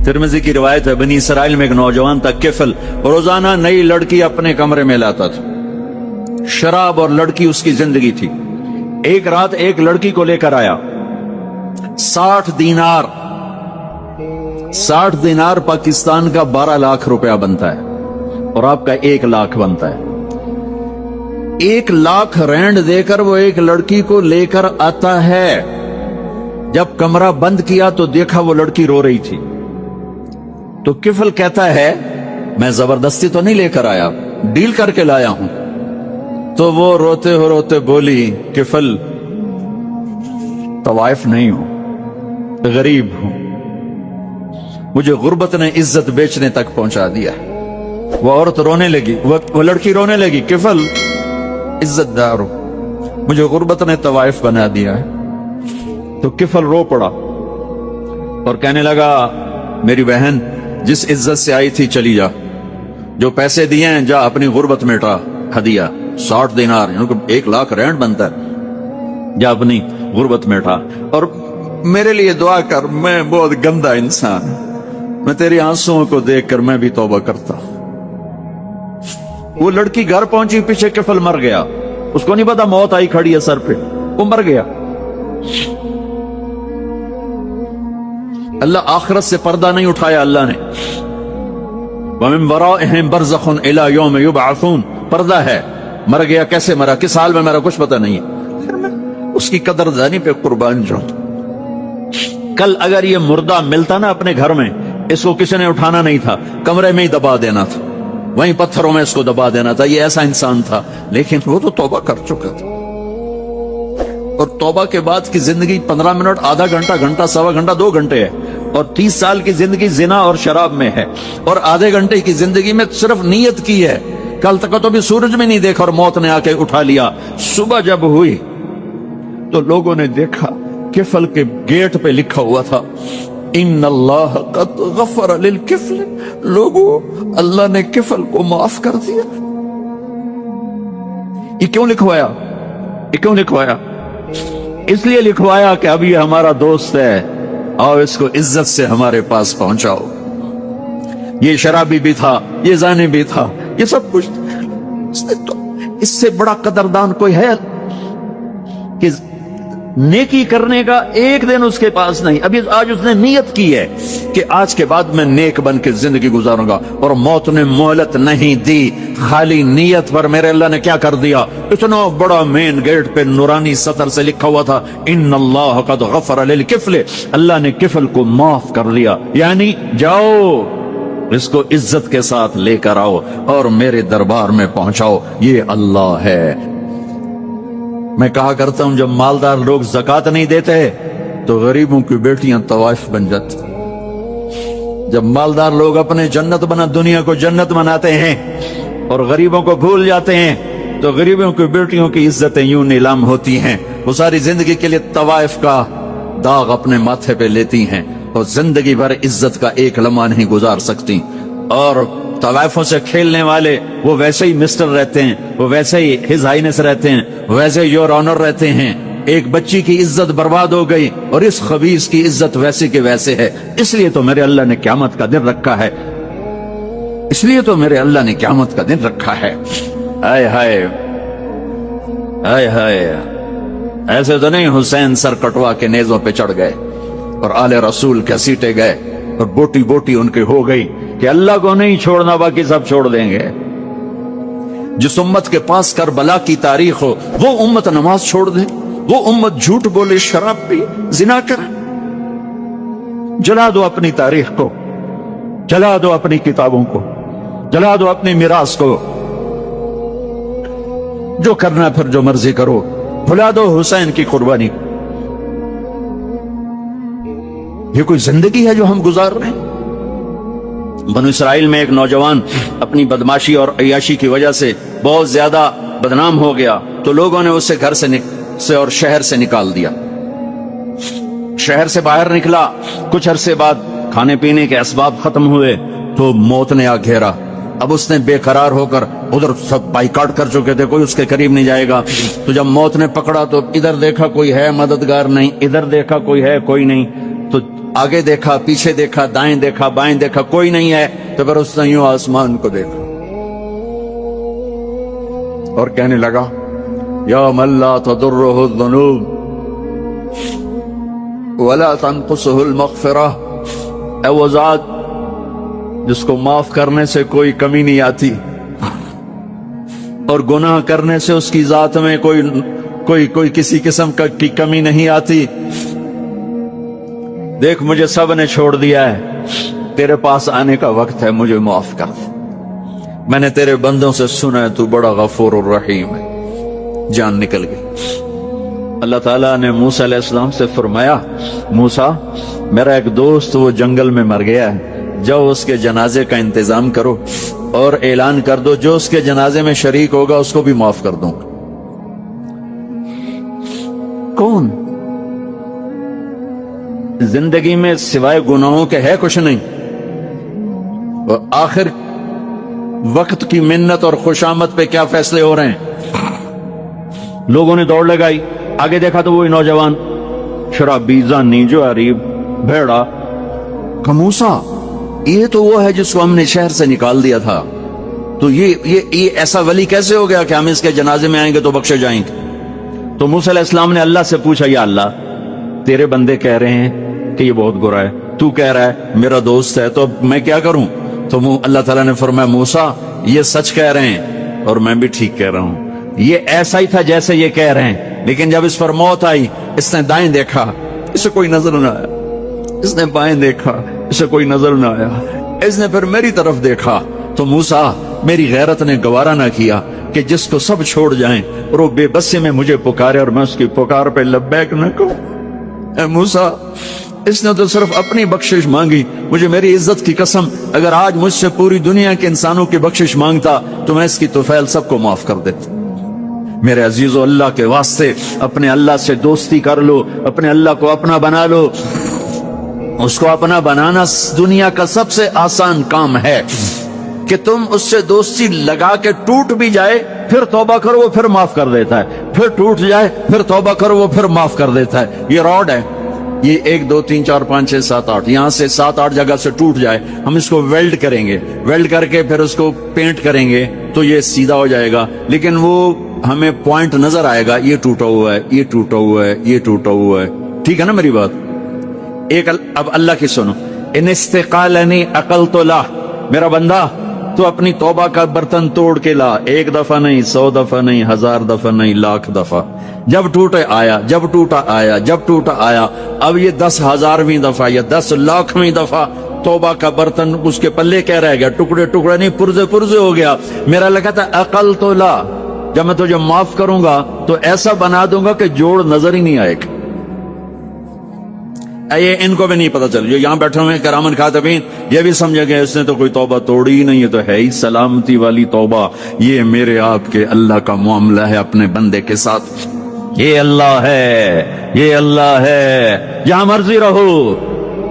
Tirmidhi की रिवायत है, बनी इसराइल में एक नौजवान था किफल, रोजाना नई लड़की अपने कमरे में लाता था। शराब और लड़की उसकी जिंदगी थी। एक रात एक लड़की को लेकर आया। 60 दीनार 60 दीनार पाकिस्तान का 12 लाख रुपया बनता है और आपका 1 लाख बनता है। 1 लाख रैंड देकर वो एक लड़की को लेकर आता है। जब कमरा बंद किया तो देखा वो लड़की रो रही थी। तो किफल कहता है, मैं जबरदस्ती तो नहीं लेकर आया, डील करके लाया हूं। तो वो रोते हो रोते बोली, किफल तवाइफ नहीं हूं, गरीब हूं, मुझे गुर्बत ने इज्जत बेचने तक पहुंचा दिया। वो औरत रोने लगी, वो लड़की रोने लगी, किफल इज्जतदार हो, मुझे गुर्बत ने तवाइफ बना दिया है। तो किफल रो पड़ा और कहने लगा, मेरी बहन जिस इज्जत से आई थी चली जा, जो पैसे दिए हैं जा अपनी गुर्बत मिटा, हदिया 60 दिनार 1 लाख रैंड बनता है, जा अपनी गुर्बत मिटा और मेरे लिए दुआ कर, मैं बहुत गंदा इंसान हूं, मैं तेरी आंसुओं को देखकर मैं भी तौबा करता। वो लड़की घर पहुंची, पीछे किफल मर गया। उसको नहीं पता मौत आई खड़ी है सर पे, वो मर गया। अल्लाह आखिरत से पर्दा नहीं उठाया अल्लाह ने। वमिन वराइहिम बरज़खुन इला यौम युबअसून, पर्दा है। मर गया, कैसे मरा, किस हाल में मरा, कुछ पता नहीं है। उसकी कदरदानी पे कुर्बान जाऊं। कल अगर ये मुर्दा मिलता ना अपने घर में, इसको किसी ने उठाना नहीं था, कमरे में ही दबा देना था, वहीं पत्थरों में इसको दबा देना था। ये ऐसा इंसान था, लेकिन वो तो तौबा कर चुका था। और तौबा के बाद की जिंदगी 15 मिनट, आधा घंटा, घंटा, सवा घंटा, 2 घंटे है। और 30 साल की जिंदगी जिना और शराब में है। और आधे घंटे की जिंदगी में सिर्फ नीयत की है। कल तक तो भी सूरज में नहीं देखा और मौत ने आके उठा लिया। सुबह जब हुई तो लोगों ने देखा किफल के गेट पे लिखा हुआ था, इन्नल्लाह क़द ग़फ़र लिल किफ़ल। लोगों, अल्लाह ने किफल को माफ कर दिया। ये क्यों लिखवाया? ये क्यों लिखवाया? इसलिए लिखवाया कि अब ये हमारा दोस्त है, आओ इसको इज्जत से हमारे पास पहुंचाओ। ये शराबी भी था, ये जानी भी था, ये सब कुछ। तो इससे बड़ा कदरदान कोई है कि नेकी करने का एक दिन उसके पास नहीं। अभी आज उसने नियत की है कि आज के बाद मैं नेक बन के जिंदगी गुजारूंगा, और मौत ने मोहलत नहीं दी। खाली नियत पर मेरे अल्लाह ने क्या कर दिया, इतना बड़ा मेन गेट पे नूरानी सतर से लिखा हुआ था, इन्नल्लाह क़द ग़फ़र लिल किफ़ल। अल्लाह ने किफल को माफ कर दिया। यानी जाओ, इसको इज्जत के साथ लेकर आओ और मेरे दरबार में पहुंचाओ। ये अल्लाह है। मैं कहा करता हूं, जब मालदार लोग ज़कात नहीं देते तो गरीबों की बेटियां तवाइफ बन जाती। जब मालदार लोग अपने जन्नत बना, दुनिया को जन्नत बनाते हैं और गरीबों को भूल जाते हैं, तो गरीबों की बेटियों की इज्जतें यूं नीलाम होती हैं। वो सारी जिंदगी के लिए तवाइफ का दाग अपने माथे पे लेती हैं और जिंदगी भर इज्जत का एक लम्हा नहीं गुजार सकती। और तवाइफों से खेलने वाले वो वैसे ही मिस्टर रहते हैं, वो वैसे ही हिज हाइनेस रहते हैं, वैसे योर ऑनर रहते हैं। एक बच्ची की इज्जत बर्बाद हो गई और इस खबीस की इज्जत वैसे के वैसे है। इसलिए तो मेरे अल्लाह ने क़यामत का दिन रखा है। इसलिए तो मेरे अल्लाह ने क़यामत का दिन रखा है। हाय हाय हाय हाय, ऐसे तो नहीं हुसैन सर कटवा के नेजों पे चढ़ गए और आले रसूल घसीटे गए और बोटी बोटी उनकी हो गई कि अल्लाह को नहीं छोड़ना, बाकी सब छोड़ देंगे। जिस उम्मत के पास करबला की तारीख हो, वो उम्मत नमाज छोड़ दे, वो उम्मत झूठ बोले, शराब पी, जिना करे। जला दो अपनी तारीख को, जला दो अपनी किताबों को, जला दो अपनी मिरास को। जो करना फिर जो मर्जी करो, भुला दो हुसैन की कुर्बानी। ये कोई जिंदगी है जो हम गुजार रहे हैं? बनु इसराइल में एक नौजवान अपनी बदमाशी और अय्याशी की वजह से बहुत ज्यादा बदनाम हो गया, तो लोगों ने उसे घर से और शहर से निकाल दिया। शहर से बाहर निकला, कुछ अरसे बाद खाने पीने के असबाब खत्म हुए तो मौत ने आ घेरा। अब उसने बेकरार होकर, उधर सब बाइकाट कर चुके थे, कोई उसके करीब नहीं जाएगा। तो जब मौत ने पकड़ा तो इधर देखा कोई है मददगार नहीं, इधर देखा कोई है कोई नहीं, तो आगे देखा, पीछे देखा, दाएं देखा, बाएं देखा, कोई नहीं है। तो फिर उसने यूं आसमान को देखा और कहने लगा, या मल्ला तदुर्रुहु ज़ुनूब वला तनकुसुहुल मग़फ़िरा, ऐ वो ज़ात जिसको माफ करने से कोई कमी नहीं आती और गुनाह करने से उसकी जात में कोई किसी किस्म की कमी नहीं आती। देख, मुझे सब ने छोड़ दिया है, तेरे पास आने का वक्त है, मुझे माफ कर दे। मैंने तेरे बंदों से सुना है तू बड़ा गफूर और रहीम है। जान निकल गई। अल्लाह ताला ने मूसा अलैहिस्सलाम से फरमाया, मूसा मेरा एक दोस्त वो जंगल में मर गया है, जाओ उसके जनाजे का इंतजाम करो और ऐलान कर दो जो उसके जनाजे में शरीक होगा उसको भी माफ कर दूंगा। कौन? जिंदगी में सिवाय गुनाहों के है कुछ नहीं, और आखिर वक्त की मिन्नत और खुशामद पे क्या फैसले हो रहे हैं। लोगों ने दौड़ लगाई, आगे देखा तो वही नौजवान शराबी, जानी, जुआरी, भेड़ा। मूसा ये तो वो है जिसको हमने शहर से निकाल दिया था, तो ये ऐसा वली कैसे हो गया कि हम इसके जनाजे में आएंगे तो बख्शे जाएंगे। तो मूसा अलैहिस्सलाम ने अल्लाह से पूछा, या अल्लाह तेरे बंदे कह रहे हैं कि ये बहुत बुरा है, तू कह रहा है मेरा दोस्त है, तो मैं क्या करूं। तो अल्लाह ताला ने फरमाया, मूसा ये सच कह रहे हैं और मैं भी ठीक कह रहा हूं, ये ऐसा ही था जैसे ये कह रहे हैं, लेकिन जब इस पर मौत आई इसने दाएं देखा, इसे कोई नजर न आया, इसने बाएं देखा, इसे कोई नजर न आया, इसने फिर मेरी तरफ देखा। तो मूसा मेरी गैरत ने गवारा ना किया कि जिसको सब छोड़ जाएं और वो बेबसी में मुझे पुकारे और मैं उसकी पुकार पे लब्बैक न कहूं। मूसा इसने तो सिर्फ अपनी बख्शिश मांगी, मुझे मेरी इज्जत की कसम अगर आज मुझसे पूरी दुनिया के इंसानों की बख्शिश मांगता तो मैं इसकी तुफैल सबको माफ कर देता। मेरे अजीजों, अल्लाह के वास्ते अपने अल्लाह से दोस्ती कर लो, अपने अल्लाह को अपना बना लो। उसको अपना बनाना दुनिया का सबसे आसान काम है कि तुम उससे दोस्ती लगा के टूट भी जाए फिर तौबा करो वो फिर माफ कर देता है, फिर टूट जाए फिर तौबा करो वो फिर माफ कर देता है। ये रॉड है, ये 1 2 3 4 5 6 7 8 यहां से 7 8 जगह से टूट जाए, हम इसको वेल्ड करेंगे, वेल्ड करके फिर उसको पेंट करेंगे तो ये सीधा हो जाएगा, लेकिन वो हमें पॉइंट नजर आएगा, ये टूटा हुआ है, ये टूटा हुआ है, ये टूटा हुआ है। ठीक है ना मेरी बात। एक अब अल्लाह की सुनो, इन इस्तिकालनी अकल तो ला, मेरा बंदा तो अपनी तौबा का बर्तन तोड़ के ला, 1 दफा नहीं, 100 दफा नहीं, 1000 दफा नहीं, लाख दफा। जब टूटे आया, जब टूटा आया, जब टूटा आया। अब ये 10,000वीं दफा या 10 लाखवीं दफा तौबा का बर्तन उसके पल्ले क्या रह गया, टुकड़े टुकड़े नहीं, पुर्जे पुर्जे हो गया। मेरा लगा था अकल तो ला, जब मैं तुझे माफ करूंगा तो ऐसा बना दूंगा कि जोड़ नजर ही नहीं आएगा। ये इनको भी नहीं पता चल, जो यहाँ बैठे हुए करामन खातबीन ये भी समझ गए इसने तो कोई तौबा तोड़ी ही नहीं, ये तो है ही सलामती वाली तौबा। ये मेरे आपके अल्लाह का मामला है अपने बंदे के साथ। ये अल्लाह है, ये अल्लाह है। जहां मर्जी रहो,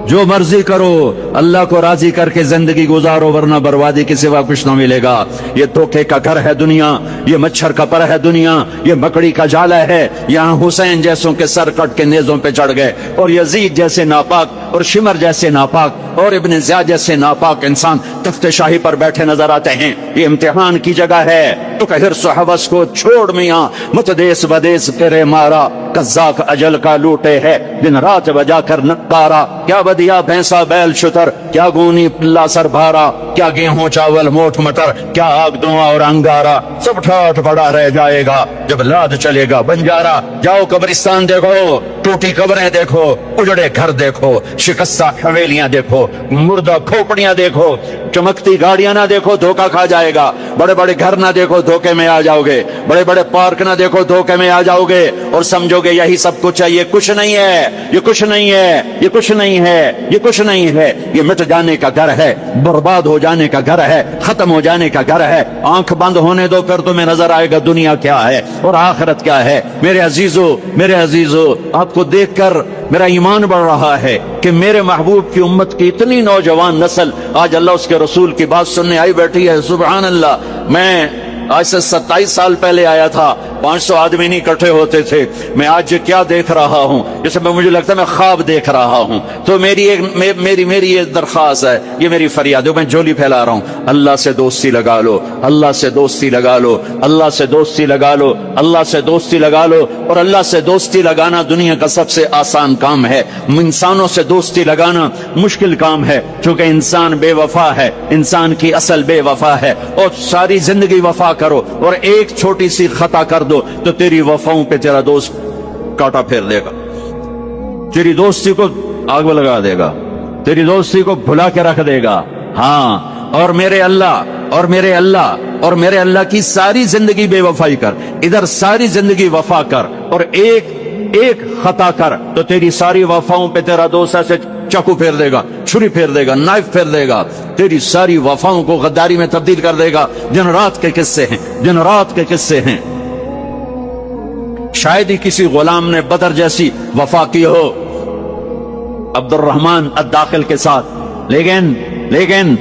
जो मर्जी करो, अल्लाह को राजी करके जिंदगी गुजारो, वरना बर्बादी के सिवा कुछ ना मिलेगा। ये धोखे का घर है दुनिया, ये मच्छर का पर है दुनिया, ये मकड़ी का जाला है। यहाँ हुसैन जैसों के सर कट के नेजों पे चढ़ गए और यजीद जैसे नापाक और शिमर जैसे नापाक और इब्न ज़ियाद जैसे नापाक इंसान तख्ते शाही पर बैठे नजर आते हैं। ये इम्तिहान की जगह है, तो हिर्स हवस को छोड़ मियां, मत देश बदेश तेरे मारा, कज़्ज़ाक अजल का लूटे है, दिन रात बजा कर नकारा। क्या बदिया भैंसा बैल शुतर, क्या गूनी पिल्ला सर भारा, क्या गेहूं चावल मोठ मटर, क्या आग धुआं और अंगारा। सब ठाठ पड़ा रह जाएगा जब लाद चलेगा बंजारा। जाओ कब्रिस्तान देखो, टूटी कब्रें देखो, उजड़े घर देखो, शिकस्ता हवेलियां देखो, मुर्दा खोपड़ियां देखो, चमकती गाड़ियां ना देखो, धोखा खा जाएगा। बड़े बड़े घर ना देखो, धोखे में आ जाओगे। बड़े बड़े पार्क ना देखो, धोखे में आ जाओगे और समझोगे यही सब कुछ है। ये कुछ नहीं है, ये कुछ नहीं है, ये कुछ नहीं है, ये कुछ नहीं है। ये मिट जाने का घर है, बर्बाद हो जाने का घर है, खत्म हो जाने का घर है। आंख बंद होने दो, फिर तुम्हें नजर आएगा दुनिया क्या है और आखिरत क्या है। मेरे अजीजों, मेरे अजीजों, आपको देखकर मेरा ईमान बढ़ रहा है कि मेरे महबूब की उम्मत की इतनी नौजवान नस्ल आज अल्लाह उसके रसूल की बात सुनने आई बैठी है। सुभान अल्लाह। मैं आज से 27 साल पहले आया था, 500 आदमी नहीं इकट्ठे होते थे। मैं आज क्या देख रहा हूँ, जैसे मुझे लगता है मैं ख्वाब देख रहा हूँ। तो मेरी ये दरख्वास्त है, ये मेरी फरियाद है, मैं झोली फैला रहा हूँ। अल्लाह से दोस्ती लगा लो, अल्लाह से दोस्ती लगा लो, अल्लाह से दोस्ती लगा लो, अल्लाह से दोस्ती लगा लो। और अल्लाह से दोस्ती लगाना दुनिया का सबसे आसान काम है। इंसानों से दोस्ती लगाना मुश्किल काम है, क्योंकि इंसान बेवफा है, इंसान की असल बेवफा है। और सारी जिंदगी वफा करो और एक छोटी सी खता कर दो तो तेरी वफाओं पे तेरा दोस्त कांटा फेर देगा, तेरी दोस्ती को आग में लगा देगा, तेरी दोस्ती को भुला के रख देगा। हाँ, और मेरे अल्लाह की सारी जिंदगी बेवफाई कर, इधर सारी जिंदगी वफा कर और एक खता कर तो तेरी सारी वफाओं पे तेरा दोस्त ऐसे चाकू फेर देगा, छुरी फेर देगा, नाइफ फेर देगा, तेरी सारी वफाओं को गद्दारी में तब्दील कर देगा। दिन रात के किस्से हैं, दिन रात के किस्से हैं। शायद ही किसी गुलाम ने बदर जैसी वफा की हो अब्दुर्रहमान अद-दाखिल के साथ, लेकिन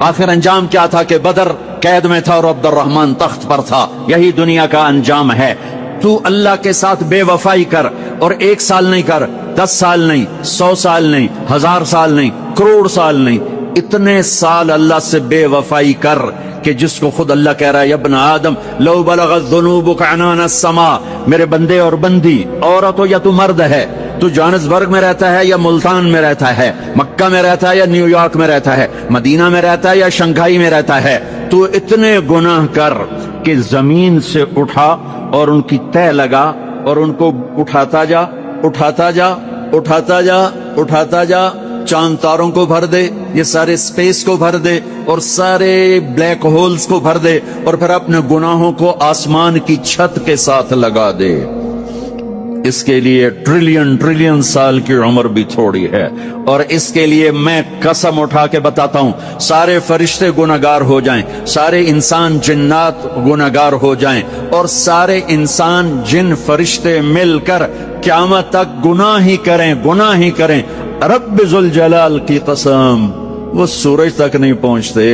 आखिर अंजाम क्या था कि बदर कैद में था और अब्दुर्रहमान तख्त पर था। यही दुनिया का अंजाम है। तू अल्लाह के साथ बेवफाई कर और 1 साल नहीं कर, 10 साल नहीं, 100 साल नहीं, 1000 साल नहीं, करोड़ साल नहीं, इतने साल अल्लाह से बेवफाई कर कि जिसको खुद अल्लाह कह रहा है, यब्न आदम लौ बलगत ज़ुनूबुक अनान अस्समा, मेरे बंदे और बंदी, औरत हो या तू मर्द है, तू जोहानिसबर्ग में रहता है या मुल्तान में रहता है, मक्का में रहता है या न्यूयॉर्क में रहता है, मदीना में रहता है या शंघाई में रहता है, तू इतने गुनाह कर कि जमीन से उठा और उनकी तह लगा और उनको उठाता जा, उठाता जा, उठाता जा, उठाता जा, चांद तारों को भर दे, ये सारे स्पेस को भर दे और सारे ब्लैक होल्स को भर दे और फिर अपने गुनाहों को आसमान की छत के साथ लगा दे। इसके लिए ट्रिलियन साल की उम्र भी थोड़ी है। और इसके लिए मैं कसम उठा के बताता हूं, सारे फरिश्ते गुनाहगार हो जाएं, सारे इंसान जिन्नात गुनाहगार हो जाएं और सारे इंसान जिन फरिश्ते मिलकर क़यामत तक गुनाह ही करें, रब्ब जुल जलाल की कसम, वो सूरज तक नहीं पहुंचते,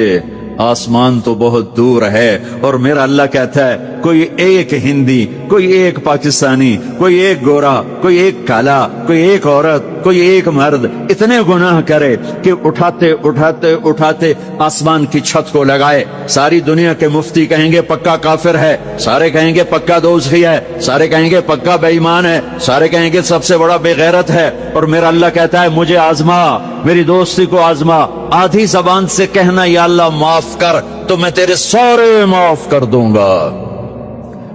आसमान तो बहुत दूर है। और मेरा अल्लाह कहता है, कोई एक हिंदी, कोई एक पाकिस्तानी, कोई एक गोरा, कोई एक काला, कोई एक औरत, कोई एक मर्द इतने गुनाह करे कि उठाते उठाते उठाते आसमान की छत को लगाए। सारी दुनिया के मुफ्ती कहेंगे पक्का काफिर है, सारे कहेंगे पक्का दोज़खी है, सारे कहेंगे पक्का बेईमान है, सारे कहेंगे सबसे बड़ा बेगैरत है। और मेरा अल्लाह कहता है, मुझे आजमा, मेरी दोस्ती को आजमा, आधी जबान से कहना या अल्लाह माफ कर, तो मैं तेरे सारे माफ कर दूंगा।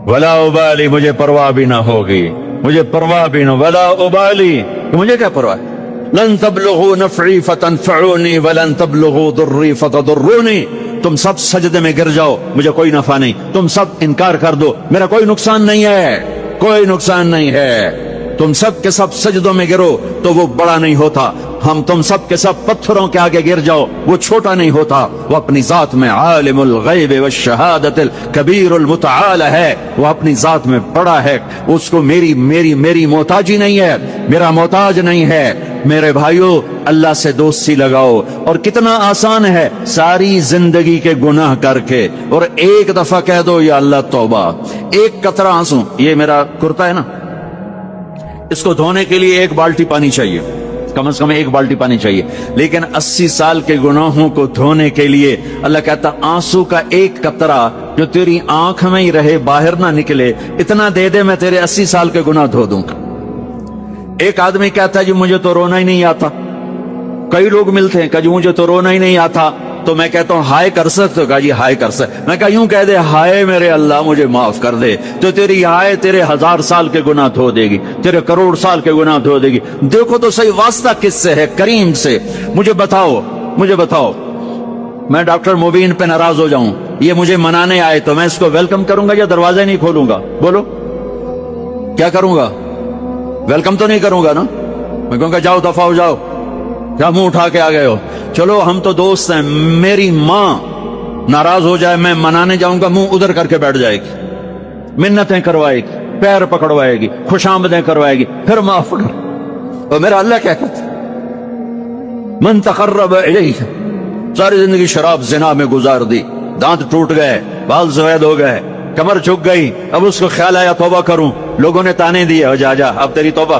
वला उबाली, मुझे परवाह भी ना होगी, मुझे परवाह भी ना, वला उबाली, मुझे क्या परवाह है। लन तबलुगू नफ़ई फतनफ़ऊनी वलन तबलुगू दुर्री फतदुर्रूनी, तुम सब सजदे में गिर जाओ, मुझे कोई नफा नहीं, तुम सब इनकार कर दो, मेरा कोई नुकसान नहीं है, कोई नुकसान नहीं है। तुम सब के सब सजदों में गिरो तो वो बड़ा नहीं होता, हम तुम सब के सब पत्थरों के आगे गिर जाओ, वो छोटा नहीं होता। वो अपनी जात में आलिमुल गैब व शहादतिल कबीरुल मुतआल है, वो अपनी जात में बड़ा है, उसको मेरी मोहताजी नहीं है, मेरा मोहताज नहीं है। मेरे भाइयों, अल्लाह से दोस्ती लगाओ और कितना आसान है, सारी जिंदगी के गुनाह करके और एक दफा कह दो या अल्लाह तौबा। एक कतरा आंसू, ये मेरा कुर्ता है ना, इसको धोने के लिए 1 बाल्टी पानी चाहिए, कम से कम 1 बाल्टी पानी चाहिए, लेकिन 80 साल के गुनाहों को धोने के लिए अल्लाह कहता आंसू का 1 कतरा जो तेरी आंख में ही रहे, बाहर ना निकले, इतना दे दे, मैं तेरे 80 साल के गुनाह धो दूंगा। एक आदमी कहता है जी मुझे तो रोना ही नहीं आता। कई लोग मिलते हैं, कहा मुझे तो रोना ही नहीं आता, तो मैं कहता हूं हाय कर सकते हो? कहा जी हाय कर सकते। मैं कहा यूं कह दे, हाय मेरे अल्लाह मुझे माफ कर दे, तो तेरी हाय तेरे 1000 साल के गुनाह धो देगी, तेरे करोड़ साल के गुनाह धो देगी। देखो तो सही वास्ता किससे है, करीम से। मुझे बताओ मैं डॉक्टर मुबीन पे नाराज हो जाऊं, ये मुझे मनाने आए, तो मैं इसको वेलकम करूंगा या दरवाजा नहीं खोलूंगा? बोलो क्या करूंगा? वेलकम तो नहीं करूंगा ना, मैं कहूंगा जाओ दफा हो जाओ, क्या मुंह उठा के आ गए हो? चलो हम तो दोस्त हैं, मेरी मां नाराज हो जाए, मैं मनाने जाऊंगा, मुंह उधर करके बैठ जाएगी, मिन्नतें करवाएगी, पैर पकड़वाएगी, खुशामदें करवाएगी, फिर माफ कर। और मेरा अल्लाह क्या कहता, मन तक़र्रब इलैहि, सारी जिंदगी शराब जिना में गुजार दी, दांत टूट गए, बाल सफेद हो गए, کمر جھک گئی. اب اس کو خیال آیا توبہ کروں, لوگوں نے تانے دیے, جا جا اب تیری توبہ,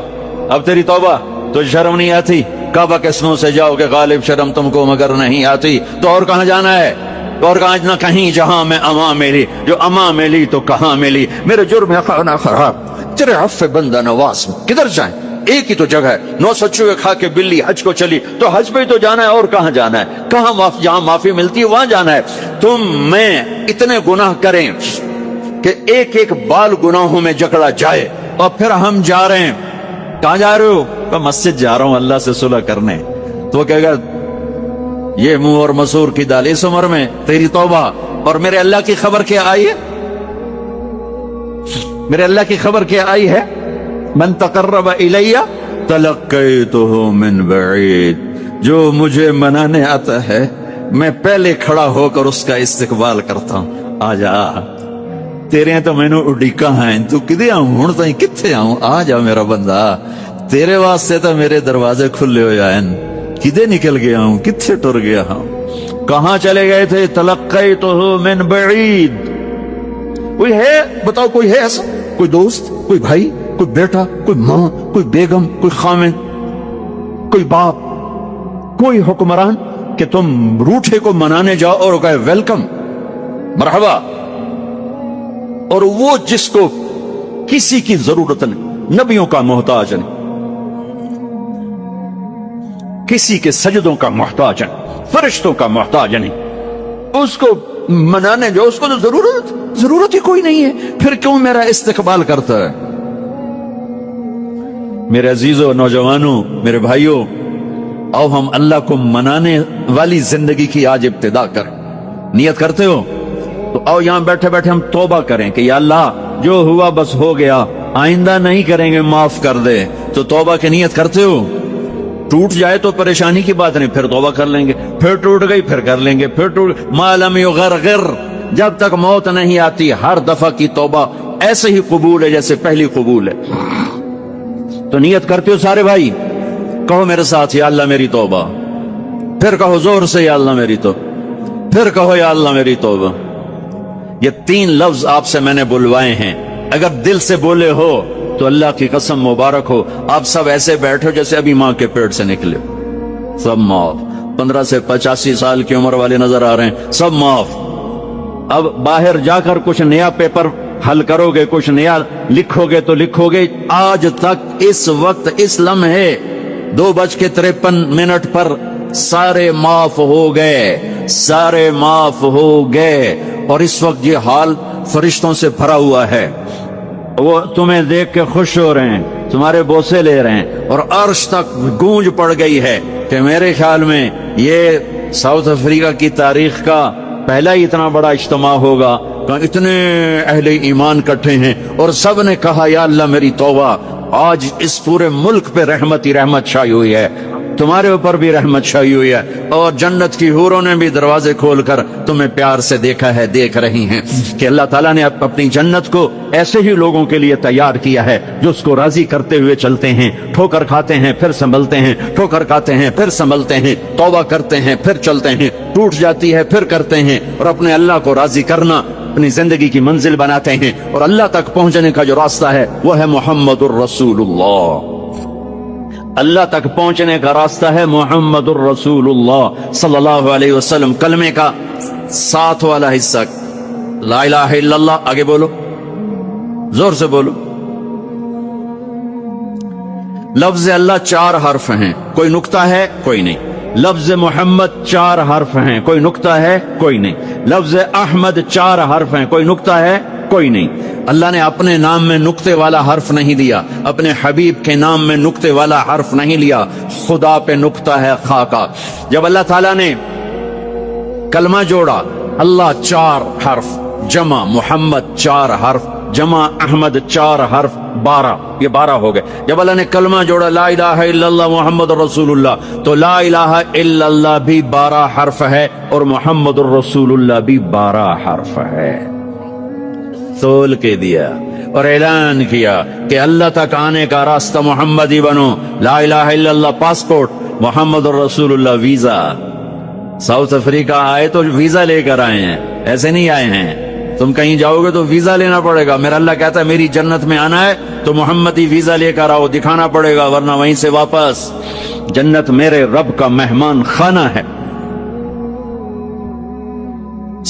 اب تیری توبہ. تو شرم نہیں آتی؟ کعبہ کے اسموں سے جاؤ کہ غالب شرم تم کو مگر نہیں آتی. تو اور کہاں جانا ہے؟ اور کہاں نہ کہیں جہاں میں اما ملی, جو اما ملی تو کہاں ملی. میرے جرم خانہ خراب, تیرے عفو بندہ نواز, کدھر جائیں؟ ایک ہی تو جگہ ہے. 900 چوہے کھا کے بلی حج کو چلی, تو حج پہ ہی تو جانا ہے, اور کہاں جانا ہے؟ کہاں جہاں معافی ملتی ہے وہاں جانا ہے. تم میں اتنے گناہ کریں کہ ایک ایک بال گناہوں میں جکڑا جائے, اور پھر ہم جا رہے ہیں. کہاں جا رہے ہو؟ کہ مسجد جا رہا ہوں اللہ سے صلح کرنے. تو وہ کہے گا یہ منہ اور مسور کی دال, اس عمر میں تیری توبہ. اور میرے اللہ کی خبر کیا آئی ہے؟ میرے اللہ کی خبر کیا آئی ہے؟ من تقرب الی تلقیتہ من بعید. جو مجھے منانے آتا ہے میں پہلے کھڑا ہو کر اس کا استقبال کرتا ہوں. آ جا, تیرے تو میں نے اڈیکا ہیں, تو کدے آؤں ہوں تو کتنے آؤں. آ جا میرا بندہ, تیرے واسطے تو میرے دروازے کھلے ہو جائیں. کدے نکل گیا ہوں, کتنے ٹر گیا ہوں. کہاں چلے گئے تھے؟ تلقیتہ من بعید. کوئی ہے بتاؤ, کوئی ہے ایسا؟ کوئی دوست, کوئی بھائی, کوئی بیٹا, کوئی ماں, کوئی بیگم, کوئی خامن, کوئی باپ, کوئی حکمران کہ تم روٹھے کو منانے جاؤ اور کہے ویلکم, مرحبا. اور وہ جس کو کسی کی ضرورت نہیں, نبیوں کا محتاج نہیں, کسی کے سجدوں کا محتاج نہیں, فرشتوں کا محتاج نہیں, اس کو منانے جو اس کو تو ضرورت ہی کوئی نہیں ہے, پھر کیوں میرا استقبال کرتا ہے؟ میرے عزیزوں, نوجوانوں, میرے بھائیوں, آؤ ہم اللہ کو منانے والی زندگی کی آج ابتدا کریں. نیت کرتے ہو تو آؤ یہاں بیٹھے بیٹھے ہم توبہ کریں کہ یا اللہ جو ہوا بس ہو گیا, آئندہ نہیں کریں گے, معاف کر دے. تو توبہ کی نیت کرتے ہو؟ ٹوٹ جائے تو پریشانی کی بات نہیں, پھر توبہ کر لیں گے. پھر ٹوٹ گئی پھر کر لیں گے. پھر ٹوٹ ما لم یغرغر, جب تک موت نہیں آتی ہر دفعہ کی توبہ ایسے ہی قبول ہے جیسے پہلی قبول ہے. تو نیت کرتے ہو سارے بھائی؟ کہو میرے ساتھ, یا اللہ میری توبہ. پھر کہو زور سے, یا اللہ میری توبہ. پھر کہو یا اللہ میری توبہ. یہ 3 لفظ آپ سے میں نے بلوائے ہیں, اگر دل سے بولے ہو تو اللہ کی قسم مبارک ہو, آپ سب ایسے بیٹھو جیسے ابھی ماں کے پیٹ سے نکلے. سب معاف. 15 سے 85 سال کی عمر والے نظر آ رہے ہیں, سب معاف. اب باہر جا کر کچھ نیا پیپر حل کرو گے, کچھ نیا لکھو گے تو لکھو گے. آج تک اس وقت اس لمحے 2:53 پر سارے معاف ہو گئے, سارے معاف ہو گئے. اور اس وقت یہ حال فرشتوں سے بھرا ہوا ہے. وہ تمہیں دیکھ کے خوش ہو رہے ہیں, تمہارے بوسے لے رہے ہیں, اور عرش تک گونج پڑ گئی ہے کہ میرے خیال میں یہ ساؤتھ افریقہ کی تاریخ کا پہلا ہی اتنا بڑا اجتماع ہوگا کہ اتنے اہل ایمان کٹھے ہیں, اور سب نے کہا یا اللہ میری توبہ. آج اس پورے ملک پہ رحمت ہی رحمت چھائی ہوئی ہے, تمہارے اوپر بھی رحمت چھائی ہوئی ہے, اور جنت کی حوروں نے بھی دروازے کھول کر تمہیں پیار سے دیکھا ہے, دیکھ رہی ہیں کہ اللہ تعالیٰ نے اپنی جنت کو ایسے ہی لوگوں کے لیے تیار کیا ہے جو اس کو راضی کرتے ہوئے چلتے ہیں, ٹھوکر کھاتے ہیں پھر سنبھلتے ہیں, ٹھوکر کھاتے ہیں پھر سنبھلتے ہیں, توبہ کرتے ہیں پھر چلتے ہیں, ٹوٹ جاتی ہے پھر کرتے ہیں, اور اپنے اللہ کو راضی کرنا اپنی زندگی کی منزل بناتے ہیں. اور اللہ تک پہنچنے کا جو راستہ ہے وہ ہے محمد الرسول اللہ. اللہ تک پہنچنے کا راستہ ہے محمد الرسول اللہ صلی اللہ علیہ وسلم. کلمے کا 7 والا حصہ لا الہ الا اللہ, آگے بولو, زور سے بولو. لفظ اللہ 4 حرف ہیں, کوئی نکتہ ہے کوئی نہیں. لفظ محمد 4 حرف ہیں, کوئی نکتہ ہے کوئی نہیں. لفظ احمد 4 حرف ہیں, کوئی نکتہ ہے کوئی نہیں. اللہ نے اپنے نام میں نکتے والا حرف نہیں لیا, اپنے حبیب کے نام میں نکتے والا حرف نہیں لیا. خدا پہ نکتہ ہے خاکا. جب اللہ تعالیٰ نے کلمہ جوڑا, اللہ 4 حرف, جمع محمد 4 حرف, جمع احمد 4 حرف, 12, یہ 12 ہو گئے. جب اللہ نے کلمہ جوڑا لا الہ الا اللہ محمد الرسول اللہ, تو لا الہ الا اللہ بھی 12 حرف ہے, اور محمد الرسول اللہ بھی 12 حرف ہے. تول کے دیا اور اعلان کیا کہ اللہ تک آنے کا راستہ محمدی بنو. لا الہ الا اللہ پاسپورٹ, محمد الرسول اللہ ویزا. ساؤتھ افریقہ آئے تو ویزا لے کر آئے ہیں, ایسے نہیں آئے ہیں. تم کہیں جاؤ گے تو ویزا لینا پڑے گا. میرا اللہ کہتا ہے میری جنت میں آنا ہے تو محمدی ویزا لے کر آؤ, دکھانا پڑے گا, ورنہ وہیں سے واپس. جنت میرے رب کا مہمان خانہ ہے.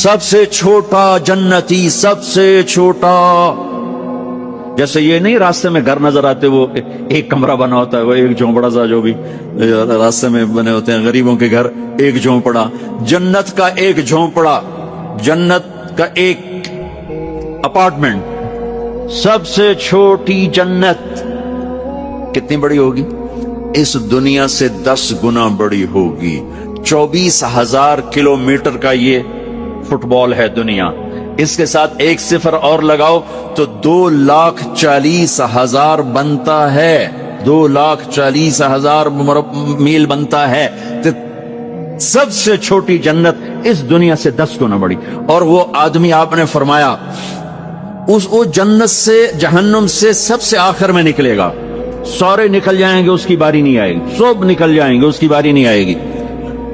سب سے چھوٹا جنتی, سب سے چھوٹا. جیسے یہ نہیں راستے میں گھر نظر آتے, وہ ایک کمرہ بنا ہوتا ہے, وہ ایک جھونپڑا سا جو بھی راستے میں بنے ہوتے ہیں غریبوں کے گھر, ایک جھونپڑا. جنت کا ایک جھونپڑا, جنت کا ایک اپارٹمنٹ, سب سے چھوٹی جنت کتنی بڑی ہوگی؟ اس دنیا سے 10 گنا بڑی ہوگی. 24,000 کلومیٹر کا یہ فٹ بال ہے دنیا. اس کے ساتھ ایک صفر اور لگاؤ تو 2,40,000 بنتا ہے. 2,40,000 میل بنتا ہے. تو سب سے چھوٹی جنت اس دنیا سے 10 گنا بڑی. اور وہ آدمی آپ نے فرمایا وہ جنت سے جہنم سے سب سے آخر میں نکلے گا. سارے نکل جائیں گے, اس کی باری نہیں آئے گی. سب نکل جائیں گے, اس کی باری نہیں آئے گی.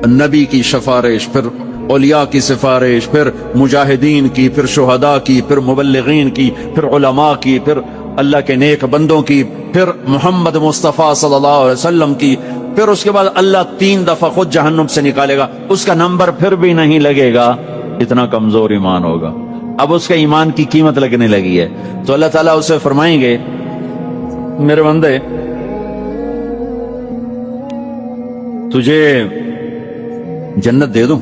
نبی کی سفارش, پھر اولیاء کی سفارش, پھر مجاہدین کی, پھر شہداء کی, پھر مبلغین کی, پھر علماء کی, پھر اللہ کے نیک بندوں کی, پھر محمد مصطفیٰ صلی اللہ علیہ وسلم کی, پھر اس کے بعد اللہ 3 دفعہ خود جہنم سے نکالے گا. اس کا نمبر پھر بھی نہیں لگے گا, اتنا کمزور ایمان ہوگا. اب اس کے ایمان کی قیمت لگنے لگی ہے. تو اللہ تعالیٰ اسے فرمائیں گے میرے بندے تجھے جنت دے دوں؟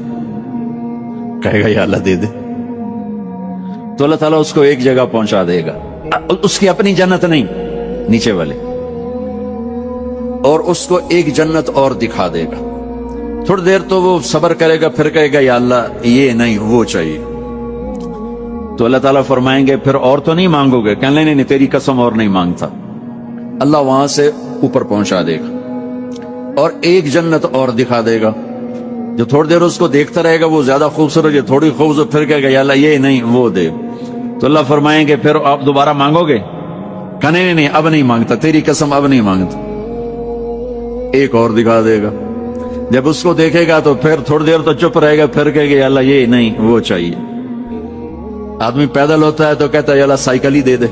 کہے گا یا اللہ دے دے. تو اللہ تعالیٰ اس کو ایک جگہ پہنچا دے گا, اس کی اپنی جنت نہیں, نیچے والے, اور اس کو ایک جنت اور دکھا دے گا. تھوڑی دیر تو وہ صبر کرے گا, پھر کہے گا یا اللہ یہ نہیں وہ چاہیے. تو اللہ تعالیٰ فرمائیں گے پھر اور تو نہیں مانگو گے؟ کہنے نہیں تیری قسم اور نہیں مانگتا. اللہ وہاں سے اوپر پہنچا دے گا اور ایک جنت اور دکھا دے گا. جو تھوڑی دیر اس کو دیکھتا رہے گا وہ زیادہ خوبصورت, جو تھوڑی خوبصورت, پھر کہے گا یا اللہ یہ نہیں وہ دے. تو اللہ فرمائیں گے پھر آپ دوبارہ مانگو گے؟ کہنے نہیں اب نہیں مانگتا, تیری قسم اب نہیں مانگتا. ایک اور دکھا دے گا. جب اس کو دیکھے گا تو پھر تھوڑی دیر تو چپ رہے گا, پھر کہے گا یا اللہ یہ نہیں وہ چاہیے. آدمی پیدل ہوتا ہے تو کہتا ہے یا اللہ سائیکل ہی دے دے.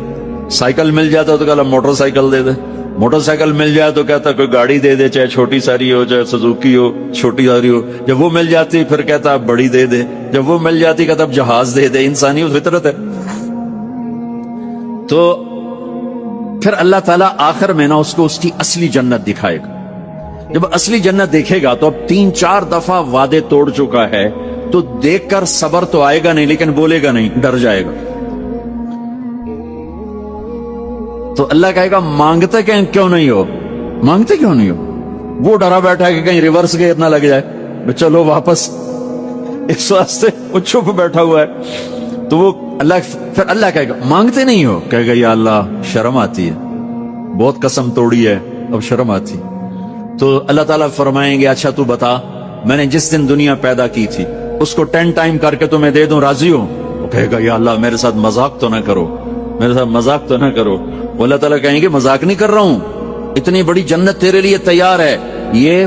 سائیکل مل جاتا ہے تو کہتا موٹر سائیکل دے دے. موٹر سائیکل مل جائے تو کہتا کوئی گاڑی دے دے, چاہے چھوٹی ساری ہو چاہے سزوکی ہو, چھوٹی ساری ہو. جب وہ مل جاتی پھر کہتا بڑی دے دے. جب وہ مل جاتی کہتا جہاز دے دے. انسانی فطرت ہے. تو پھر اللہ تعالیٰ آخر میں نا اس کو اس کی اصلی جنت دکھائے گا. جب اصلی جنت دیکھے گا تو اب 3-4 دفعہ وعدے توڑ چکا ہے, تو دیکھ کر صبر تو آئے گا نہیں, لیکن بولے گا نہیں, ڈر جائے گا. تو اللہ کہے گا مانگتے کیوں نہیں ہو, مانگتے کیوں نہیں ہو؟ وہ ڈرا بیٹھا ہے کہ کہیں ریورس گیئر نہ لگ جائے, چلو واپس, اس واسطے وہ چھپ بیٹھا ہوا ہے. تو وہ پھر اللہ کہے گا مانگتے نہیں ہو؟ کہے گا یا اللہ شرم آتی ہے, بہت قسم توڑی ہے, اب شرم آتی. تو اللہ تعالیٰ فرمائیں گے اچھا تو بتا, میں نے جس دن دنیا پیدا کی تھی اس کو 10 ٹائم کر کے تمہیں دے دوں, راضی ہو؟ وہ کہے گا یا اللہ میرے ساتھ مذاق تو نہ کرو, میرے ساتھ مذاق تو نہ کرو. وہ اللہ تعالیٰ کہیں گے مذاق نہیں کر رہا ہوں, اتنی بڑی جنت تیرے لیے تیار ہے. یہ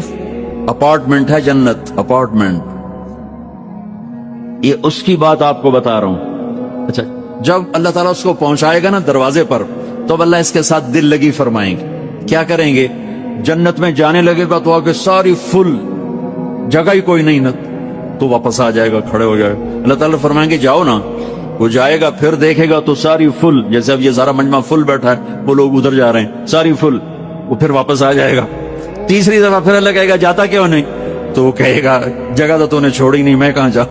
اپارٹمنٹ ہے, جنت اپارٹمنٹ, یہ اس کی بات آپ کو بتا رہا ہوں. اچھا جب اللہ تعالیٰ اس کو پہنچائے گا نا دروازے پر, تو اب اللہ اس کے ساتھ دل لگی فرمائیں گے. کیا کریں گے؟ جنت میں جانے لگے گا تو آگے ساری فل, جگہ ہی کوئی نہیں, نہ تو واپس آ جائے گا, کھڑے ہو جائے گا. اللہ تعالیٰ فرمائیں گے جاؤ نا. وہ جائے گا, پھر دیکھے گا تو ساری فل, جیسے اب یہ سارا مجمع فل بیٹھا ہے, وہ لوگ ادھر جا رہے ہیں, ساری فل. وہ پھر واپس آ جائے گا. تیسری دفعہ پھر اللہ کہے گا جاتا کیوں نہیں؟ تو وہ کہے گا جگہ تو نے چھوڑی نہیں, میں کہاں جاؤں,